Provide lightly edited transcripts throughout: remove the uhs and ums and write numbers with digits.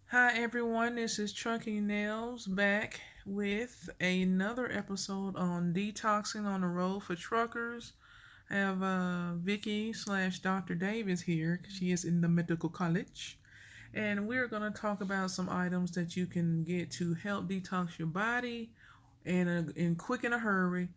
Hi everyone, this is Trucking Nails back with another episode on detoxing on the road for truckers. I have Vicky slash Dr. Davis here. She is in the medical college, and we're gonna talk about some items that you can get to help detox your body in quick in a hurry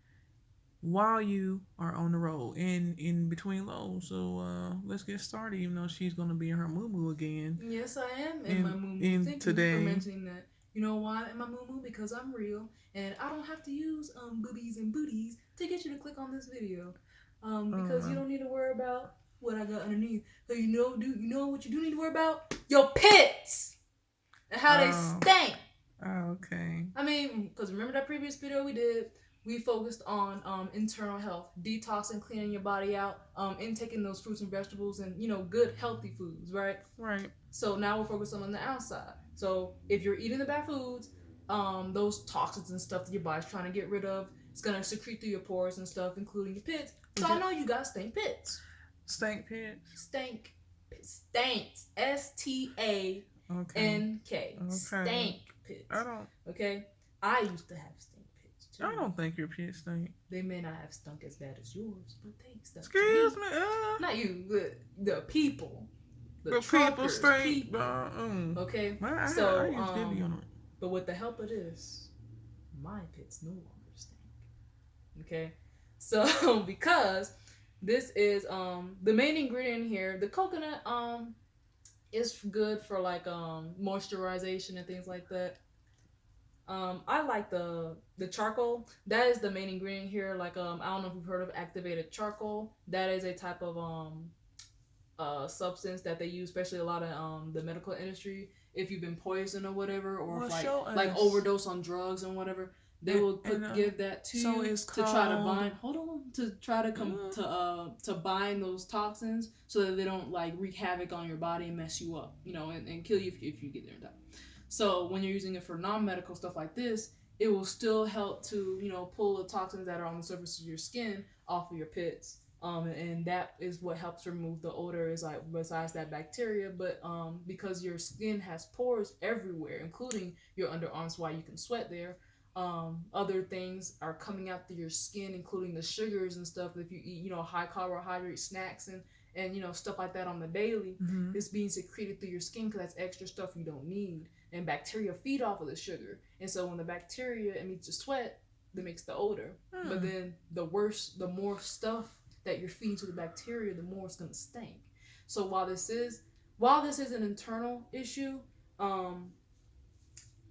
while you are on the road and in between loads. So let's get started. Even though she's gonna be in her moo moo again Yes, I am in my in moo. in Thank you for today. mentioning that. You know why I'm in my moo? Because I'm real and I don't have to use boobies and booties to get you to click on this video. Because you Uh, don't need to worry about what I got underneath. So you know what you do need to worry about? Your pits and how they Oh, stink. okay. I mean, because remember that previous video we did? We focused on internal health, detoxing, cleaning your body out, intaking those fruits and vegetables, and good healthy foods, right? Right. So now we're focusing on the outside. So if you're eating the bad foods, those toxins and stuff that your body's trying to get rid of, it's gonna secrete through your pores and stuff, including your pits. So Is I it know you got stink pits. stank pits? Stank, stanks. Okay. STANK. Okay. Stank I pits. don't. Okay, I used to have stink pits I too. don't think your pits stink. They may not have stunk as bad as yours, but they stunk to Excuse me. me. Not you, but the people, the The people truckers, stink. people. Okay, I so use deodorant. but with the help of this, my pits no longer stink. Okay, so because this is the main ingredient here, the coconut is good for like moisturization and things like that. I like the charcoal. That is the main ingredient here. Like I don't know if you've heard of activated charcoal. That is a type of substance that they use, especially a lot of the medical industry. If you've been poisoned or whatever, or Well, if show like us. overdose on drugs and whatever, they And, will and put give that to so you it's to try to called. bind. Hold on, to try to come Uh, to bind those toxins so that they don't like wreak havoc on your body and mess you up, and kill you if you get there in time. So when you're using it for non-medical stuff like this, it will still help to pull the toxins that are on the surface of your skin off of your pits. And that is what helps remove the odor. Is like besides that bacteria, but because your skin has pores everywhere, including your underarms, why you can sweat there. Other things are coming out through your skin, including the sugars and stuff. If you eat, high carbohydrate snacks and stuff like that on the daily, mm-hmm. it's being secreted through your skin because that's extra stuff you don't need. And bacteria feed off of the sugar, and so when the bacteria emits your sweat, that makes the odor. But Hmm. then the worse, the more stuff that you're feeding to the bacteria, the more it's gonna stink. So while this is an internal issue, um,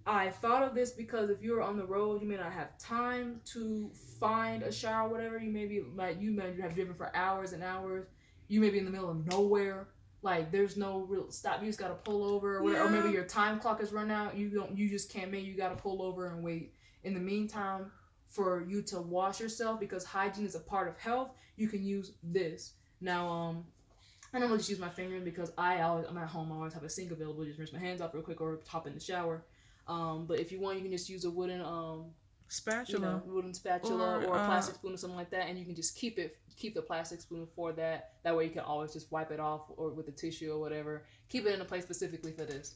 I thought of this because if you're on the road, you may not have time to find a shower, or whatever. You may have driven for hours and hours. You may be in the middle of nowhere. Like there's no real stop. You just gotta pull over, or whatever. Or maybe Yeah. your time clock is run out. You just can't make. You gotta pull over and wait. In the meantime, for you to wash yourself because hygiene is a part of health, you can use this. Now, I normally just use my finger because I'm at home. I always have a sink available. Just rinse my hands off real quick or hop in the shower. But if you want, you can just use a wooden Spatula. wooden spatula Or or a plastic spoon or something like that, and you can just keep the plastic spoon for that. That way you can always just wipe it off or with a tissue or whatever. Keep it in a place specifically for this.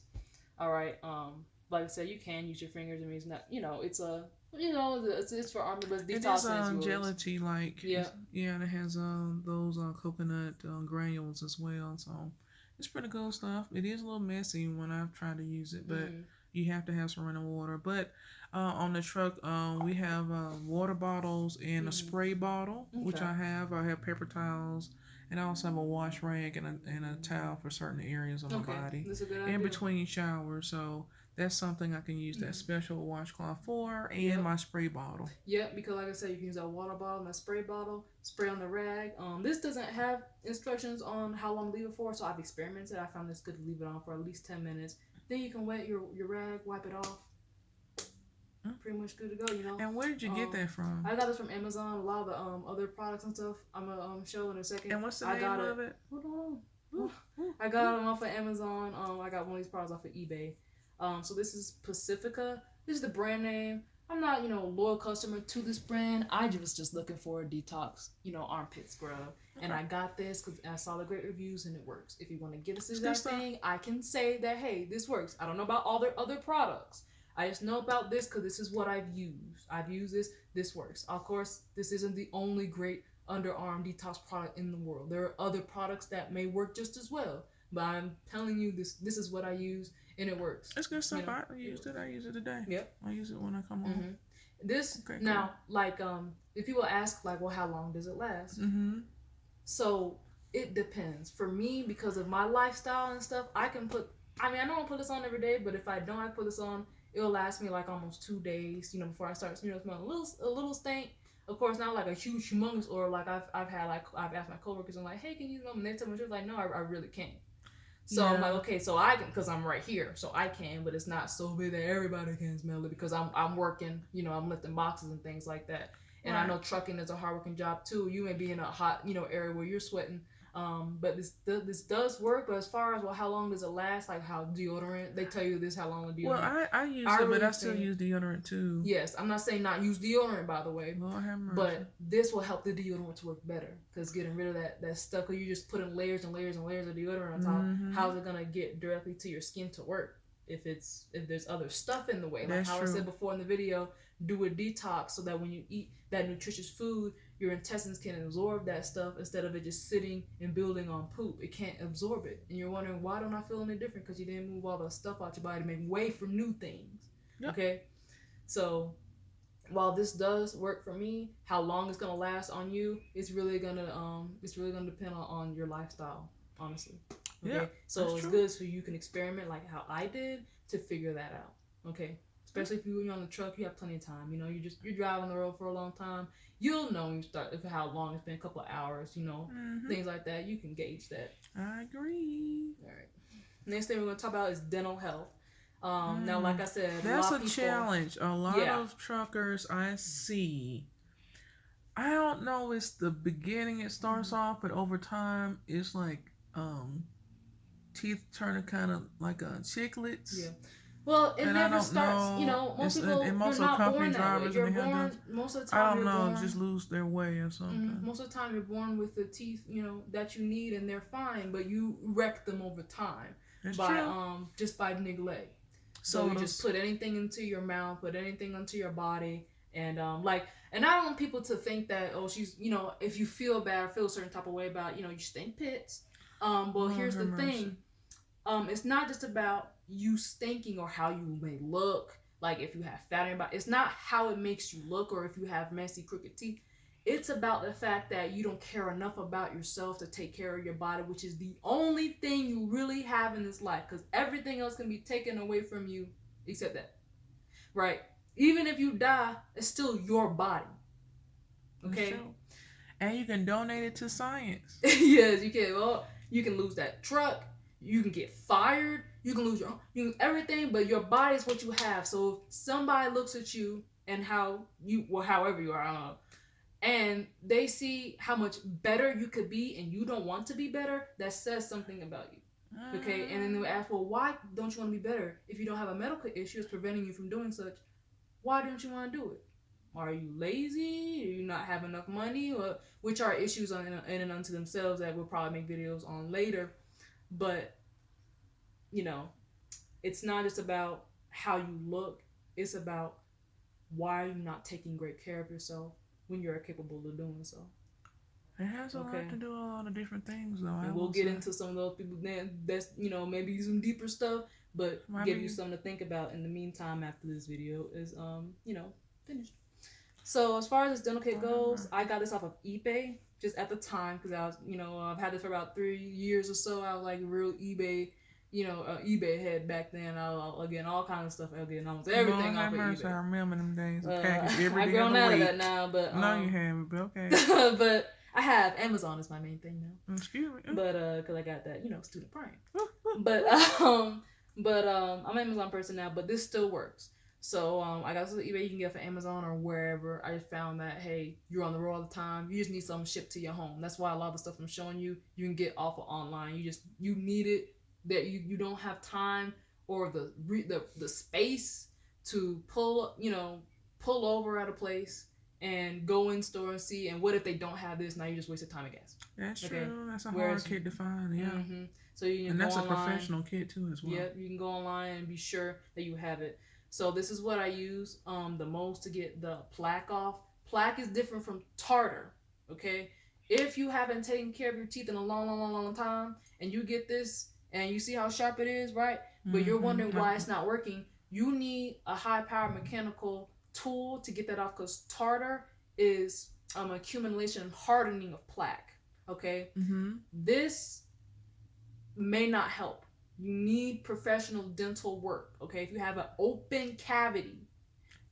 All right. Like I said, you can use your fingers. I mean, it's not. It's a. It's for army, but it is detoxing is yours. gelatin like Yeah. yeah, and it has those coconut granules as well. So it's pretty cool stuff. It is a little messy when I've tried to use it, but Mm. you have to have some running water. But on the truck, we have water bottles and a Mm. spray bottle, which Okay. I have. I have paper towels, and I also have a wash rag and a towel for certain areas of my Okay. body That's a good in idea. between showers. So that's something I can use that Mm. special washcloth for, and Yep. my spray bottle. Yep, because like I said, you can use a water bottle and a spray bottle, spray on the rag. This doesn't have instructions on how long to leave it for, so I've experimented. I found it's good to leave it on for at least 10 minutes. Then you can wet your rag, wipe it off. Mm. Pretty much good to go. And where did you get that from? I got this from Amazon. A lot of the other products and stuff I'm gonna show in a second. And what's the I name got it. of it? Hold on. Ooh, ooh, I got ooh. them off of Amazon. I got one of these products off of eBay. So this is Pacifica. This is the brand name. I'm not, a loyal customer to this brand. I was just looking for a detox, armpit scrub. And Okay. I got this because I saw the great reviews and it works. If you want to get this It's good exact stuff. thing, I can say that, hey, this works. I don't know about all their other products. I just know about this because this is what I've used. I've used this. This works. Of course, this isn't the only great underarm detox product in the world. There are other products that may work just as well. But I'm telling you, this is what I use and it works. It's good stuff. I It used it. works. I use it today. Yep. I use it when I come home. Mm-hmm. This Okay, cool. now, like, if people ask, like, well, how long does it last? Mm-hmm. So it depends. For me, because of my lifestyle and stuff, I can put. I mean, I don't put this on every day, but if I don't, I put this on. It'll last me like almost 2 days. Before I start, smelling a little stink. Of course, not like a huge, humongous, or like I've had like I've asked my coworkers, I'm like, hey, can you smell? And they tell me, she was like, no, I really can't. So I'm like, Yeah. okay, so I can, because I'm right here, so I can, but it's not so big that everybody can smell it because I'm working, I'm lifting boxes and things like that. And I Right. know trucking is a hardworking job too. You may be in a hot, area where you're sweating. But this does work. But as far as, well, how long does it last? Like how deodorant, they tell you this, how long the Well, deodorant. I use I it, but really I still think, use deodorant too. yes, I'm not saying not use deodorant, by the way, Lord have mercy. but this will help the deodorant to work better because getting rid of that stuff, or you just putting layers and layers and layers of deodorant on top, Mm-hmm. how's it gonna get directly to your skin to work if there's other stuff in the way? Like That's how I true. said before in the video, do a detox so that when you eat that nutritious food, your intestines can absorb that stuff instead of it just sitting and building on poop. It can't absorb it, and you're wondering, why don't I feel any different? Because you didn't move all the stuff out your body to make way for new things. Yep. Okay, so while this does work for me, how long it's gonna last on you, it's really gonna depend on your lifestyle, honestly. Yeah. Okay, That's so it's true. good so you can experiment like how I did to figure that out. Okay, especially if you're on the truck, you have plenty of time. You're driving the road for a long time. You'll know when you start if how long it's been, a couple of hours. Mm-hmm. Things like that. You can gauge that. I agree. All right. Next thing we're gonna talk about is dental health. Now, like Mm. I said, a That's lot a of people, challenge. A lot yeah. of truckers I see, I don't know, it's the beginning it starts Mhm. off, but over time it's like teeth turning kind of like chiclets. Yeah. Well, it And I never don't starts. know. Most It's people, and you're most of the not company born that way. drivers and You're they have born the, most of the I time. don't You're know, just born. lose their way or something. Most of the time, you're born with the teeth, that you need, and they're fine. But you wreck them over time It's by true. just by neglect. So you just Sodas. put anything into your mouth, put anything into your body, and and I don't want people to think that, oh, she's, if you feel bad or feel a certain type of way about, you stink pits. But Lord here's have the mercy. thing, it's not just about you stinking or how you may look. Like if you have fat on your body, it's not how it makes you look or if you have messy, crooked teeth. It's about the fact that you don't care enough about yourself to take care of your body, which is the only thing you really have in this life. Because everything else can be taken away from you except that, right? Even if you die, it's still your body. It's Okay. true. And you can donate it to science. Yes, you can. Well, you can lose that truck. You can get fired. You can lose everything, but your body is what you have. So if somebody looks at you and however you are, I don't know, and they see how much better you could be, and you don't want to be better, that says something about you. Okay, and then they ask, well, why don't you want to be better if you don't have a medical issue that's preventing you from doing such? Why don't you want to do it? Are you lazy? Do you not have enough money? Or which are issues in and unto themselves that we'll probably make videos on later. But you know, it's not just about how you look. It's about why are you not taking great care of yourself when you're capable of doing so. It has a Okay. lot to do with a lot of different things, though. I And we'll will get say. into some of those people that's maybe some deeper stuff, but I give you mean, something to think about in the meantime after this video is finished. So as far as this dental kit goes, I got this off of eBay just at the time because I was, I've had this for about 3 years or so. I was like real eBay, eBay head back then. Again, all kinds of stuff. Again, almost Lord everything off have of mercy. I eBay. remember them days. A package every I've day of grown the out of that week. now, but No, you haven't, but okay. but I have Amazon is my main thing now. Excuse me. But because I got that, student prime. But I'm an Amazon person now, but this still works. So I got this on eBay. You can get it for Amazon or wherever. I just found that, hey, you're on the road all the time. You just need something shipped to your home. That's why a lot of the stuff I'm showing you can get off of online. You need it, that you don't have time or the space to pull over at a place and go in store and see. And what if they don't have this? Now you just wasted time and gas. That's Okay. true. That's a hard Whereas, kit to find. Yeah. mm-hmm. So you can And go that's a online. professional kit too, as well. Yeah, you can go online and be sure that you have it. So this is what I use the most to get the plaque off. Plaque is different from tartar. Okay, if you haven't taken care of your teeth in a long, long, long, long time, and you get this and you see how sharp it is, right? But you're wondering why it's not working. You need a high-powered mechanical tool to get that off, because tartar is accumulation hardening of plaque. Okay, this may not help. You need professional dental work. Okay, if you have an open cavity,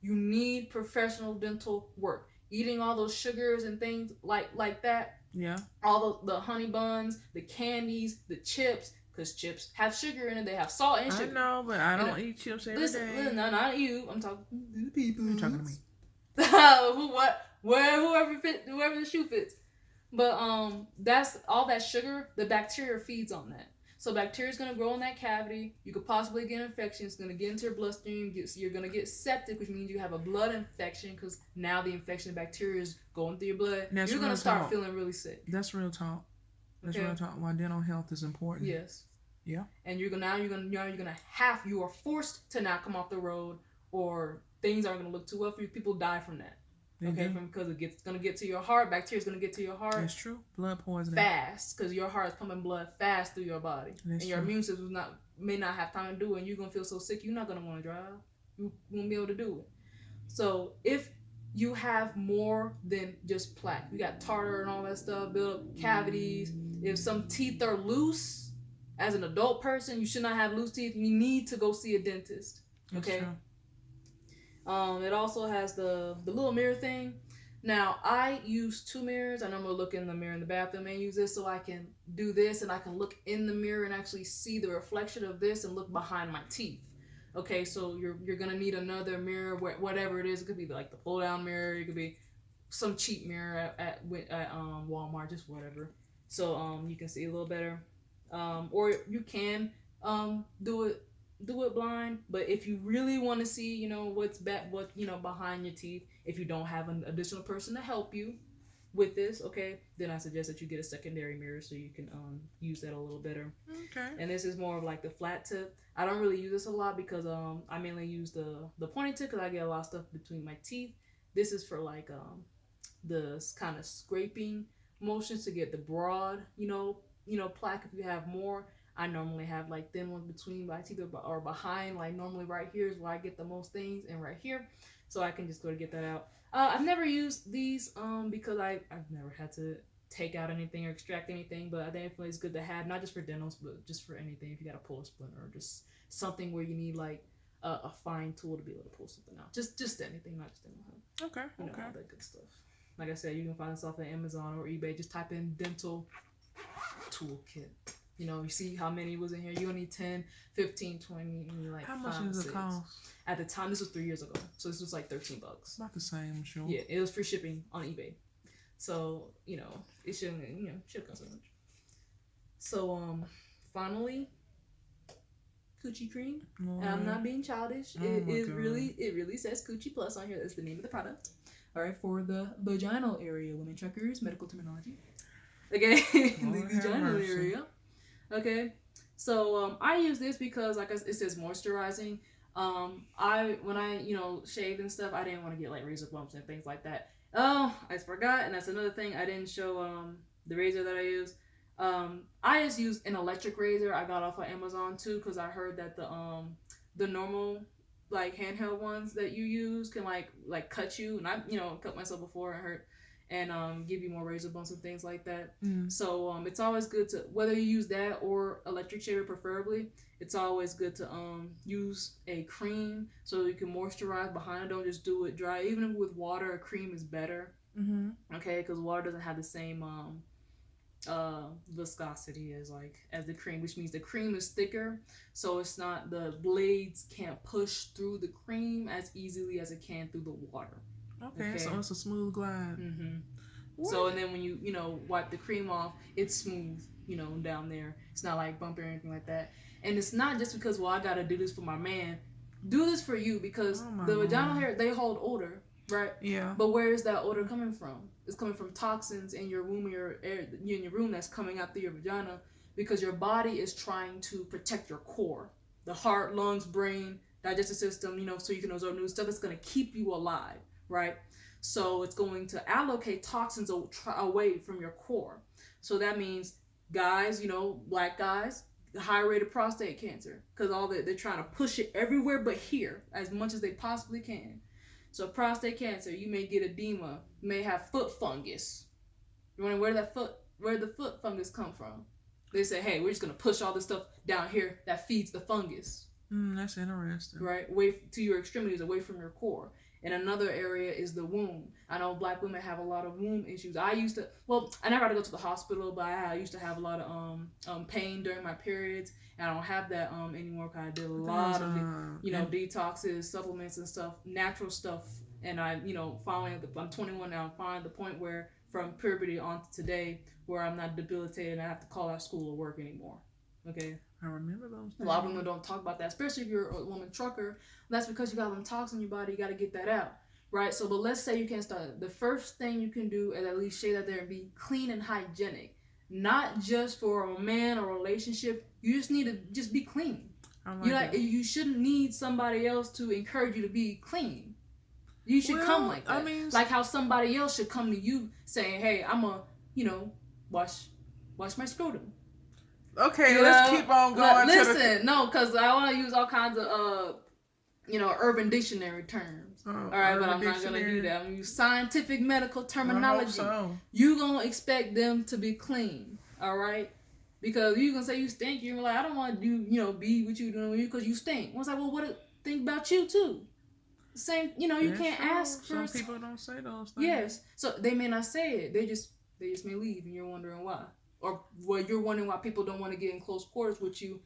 you need professional dental work. Eating all those sugars and things like that. Yeah. All the honey buns, the candies, the chips, because chips have sugar in it. They have salt and sugar. I know, but I don't eat chips every day. Listen, no, not you. I'm talking to the people. You're talking to me. Whoever the shoe fits. But that's all that sugar. The bacteria feeds on that. So bacteria is going to grow in that cavity. You could possibly get an infection. It's going to get into your bloodstream. You're going to get septic, which means you have a blood infection, because now the infection bacteria is going through your blood. You're going to start feeling really sick. That's real talk. That's real talk. Why dental health is important. Yes. Yeah. And you are forced to not come off the road, or things aren't going to look too well for you. People die from that. Because it's going to get to your heart. Bacteria is going to get to your heart. That's true. Blood poisoning. Fast, because your heart is pumping blood fast through your body. That's and your true. immune system may not have time to do it, and you're going to feel so sick, you're not going to want to drive. You won't be able to do it. So if you have more than just plaque, you got tartar and all that stuff, build up cavities. If some teeth are loose, as an adult person, you should not have loose teeth. You need to go see a dentist. Okay. That's true. It also has the little mirror thing. Now, I use 2 mirrors. I normally look in the mirror in the bathroom and use this so I can do this, and I can look in the mirror and actually see the reflection of this and look behind my teeth. Okay, so you're gonna need another mirror, whatever it is. It could be like the pull-down mirror. It could be some cheap mirror at Walmart, just whatever. So you can see a little better. Or you can do it blind, but if you really want to see, what's behind your teeth, if you don't have an additional person to help you with this, okay, then I suggest that you get a secondary mirror so you can use that a little better. Okay. And this is more of like the flat tip. I don't really use this a lot because I mainly use the pointy tip because I get a lot of stuff between my teeth. This is for like the kind of scraping motions to get the broad, plaque. If you have more, I normally have like thin ones between my teeth or behind, like normally right here is where I get the most things, and right here, so I can just go to get that out. I've never used these because I've never had to take out anything or extract anything, but I think it's good to have, not just for dentals, but just for anything. If you got to pull a splinter or just something where you need like a fine tool to be able to pull something out. Just anything, not just dental health. Okay. All that good stuff. Like I said, you can find this off of Amazon or eBay. Just type in dental toolkit. You see how many was in here. You only need 10, 15, 20, like how much 5, does it 6. cost? At the time, this was 3 years ago, so this was like $13. About the same, I'm sure. Yeah, it was free shipping on eBay, so it shouldn't cost so much. So finally, coochie cream. And I'm not being childish. It really says Coochie Plus on here. That's the name of the product. All right, for the vaginal area, women truckers, medical terminology. Okay, the vaginal area. Okay, so I use this because, like it says, moisturizing. When I shaved and stuff, I didn't want to get like razor bumps and things like that. Oh, I forgot, and that's another thing. I didn't show the razor that I use. I just used an electric razor I got off of Amazon too, because I heard that the normal like handheld ones that you use can like cut you, and I cut myself before, it hurt, and give you more razor bumps and things like that. So it's always good to, whether you use that or electric shaver preferably, it's always good to use a cream so you can moisturize behind it. Don't just do it dry. Even with water, a cream is better. Okay, because water doesn't have the same viscosity as the cream, which means the cream is thicker, so it's not, the blades can't push through the cream as easily as it can through the water. Okay. So it's a smooth glide. So, and then when you wipe the cream off, it's smooth, down there. It's not like bumpy or anything like that. And it's not just because, well, I gotta do this for my man. do this for you because Oh my the vaginal lord. hair, they hold odor, right? Yeah. But where is that odor coming from? It's coming from toxins in your womb, your air in your room that's coming out through your vagina because your body is trying to protect your core, the heart, lungs, brain, digestive system. So you can absorb new stuff that's going to keep you alive, right? So it's going to allocate toxins away from your core. So that means guys, black guys, high rate of prostate cancer because they're trying to push it everywhere but here as much as they possibly can. So prostate cancer, you may get edema, you may have foot fungus. You wonder where the foot fungus come from? They say, hey, we're just gonna push all this stuff down here that feeds the fungus. That's interesting. Right, away to your extremities, away from your core. And another area is the womb. I know black women have a lot of womb issues. I never had to go to the hospital, but I used to have a lot of pain during my periods, and I don't have that anymore because I did a lot of detoxes, supplements, and stuff, natural stuff. And finally, I'm 21 now. I'm finally at the point where from puberty on to today, where I'm not debilitated and I have to call out school or work anymore. Okay. I remember those things. A lot of women don't talk about that, especially if you're a woman trucker. That's because you got them toxins in your body. You got to get that out, right? So, but let's say you can't start. The first thing you can do is at least shave that there and be clean and hygienic. Not just for a man or a relationship. You just need to just be clean. You shouldn't need somebody else to encourage you to be clean. You should come like that. Like how somebody else should come to you saying, "Hey, I'm wash my scrotum." Okay, let's keep on going. Listen, no, because I want to use all kinds of, urban dictionary terms. All right, but I'm not going to do that. I'm going to use scientific medical terminology. So. You're going to expect them to be clean, all right? Because you're going to say you stink. You're like, I don't want to do, be what you're doing because you stink. I was like, well, think about you, too. Same, you can't ask for... Some people don't say those things. Yes, so they may not say it. They just may leave, and you're wondering why. Or you're wondering why people don't want to get in close quarters with you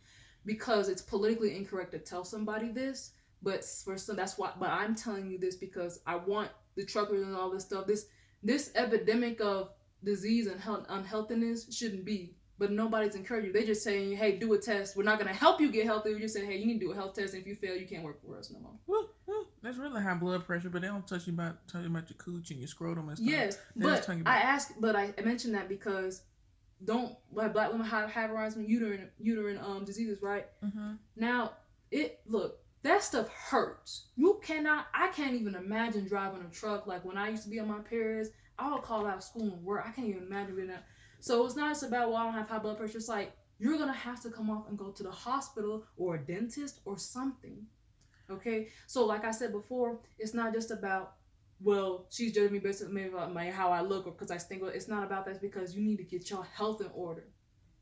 because it's politically incorrect to tell somebody this. But for some, that's why. But I'm telling you this because I want the truckers and all this stuff. This epidemic of disease and unhealthiness shouldn't be. But nobody's encouraging you. They're just saying, hey, do a test. We're not going to help you get healthy. We're just saying, hey, you need to do a health test. And if you fail, you can't work for us no more. That's really high blood pressure, but they don't tell you about your cooch and your scrotum and stuff. Yes, but I mentioned that because black women have around uterine diseases, right? Mm-hmm. Now that stuff hurts. I can't even imagine driving a truck. Like when I used to be on my periods, I would call out school and work. I can't even imagine doing that. So it's not just about, well, I don't have high blood pressure. It's like you're gonna have to come off and go to the hospital or a dentist or something. Okay, so like I said before, it's not just about, well, she's judging me based on how I look or because I stink. It's not about that. It's because you need to get your health in order.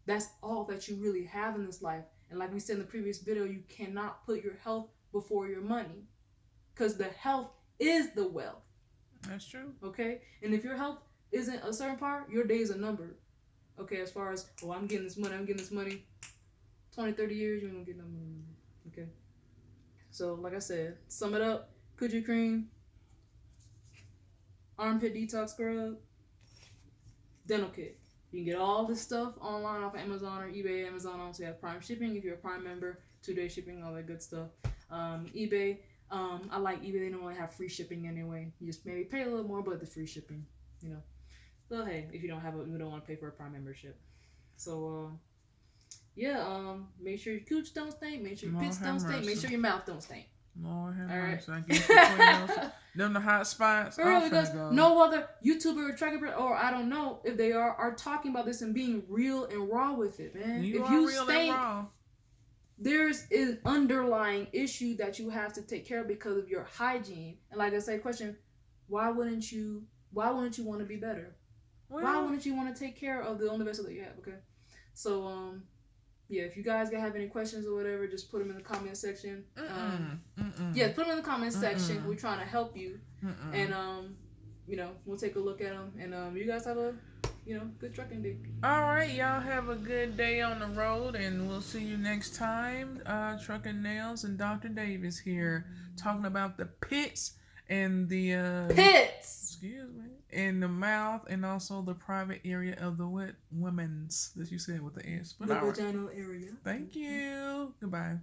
That's all that you really have in this life. And like we said in the previous video, you cannot put your health before your money because the health is the wealth. That's true. Okay, and if your health isn't a certain part, your days are numbered. Okay, as far as, I'm getting this money, 20, 30 years, you ain't gonna get no money. Okay. So, like I said, sum it up, coochie cream, armpit detox scrub, dental kit. You can get all this stuff online off of Amazon or eBay. Amazon also have Prime shipping if you're a Prime member, 2-day shipping, all that good stuff. eBay, I like eBay. They normally have free shipping anyway. You just maybe pay a little more, but the free shipping, So hey, if you don't want to pay for a Prime membership. So make sure your cooch don't stink, make sure your pits don't stink, make sure your mouth don't stink. Lord have mercy. I guess them the hot spots. Because no other YouTuber or tracker, or I don't know if they are talking about this and being real and raw with it, man. If you stink, there's an underlying issue that you have to take care of because of your hygiene. And like I say, question, why wouldn't you want to be better? Why wouldn't you want to take care of the only vessel that you have? Okay, so if you guys have any questions or whatever, just put them in the comment section. Put them in the comment section. We're trying to help you, and we'll take a look at them. And you guys have a good trucking day. All right, y'all have a good day on the road, and we'll see you next time. Trucking Nails and Dr. Davis here talking about the pits and the pits. Excuse me. In the mouth and also the private area of the women's that you said with the S. The vaginal area. Thank you. Goodbye.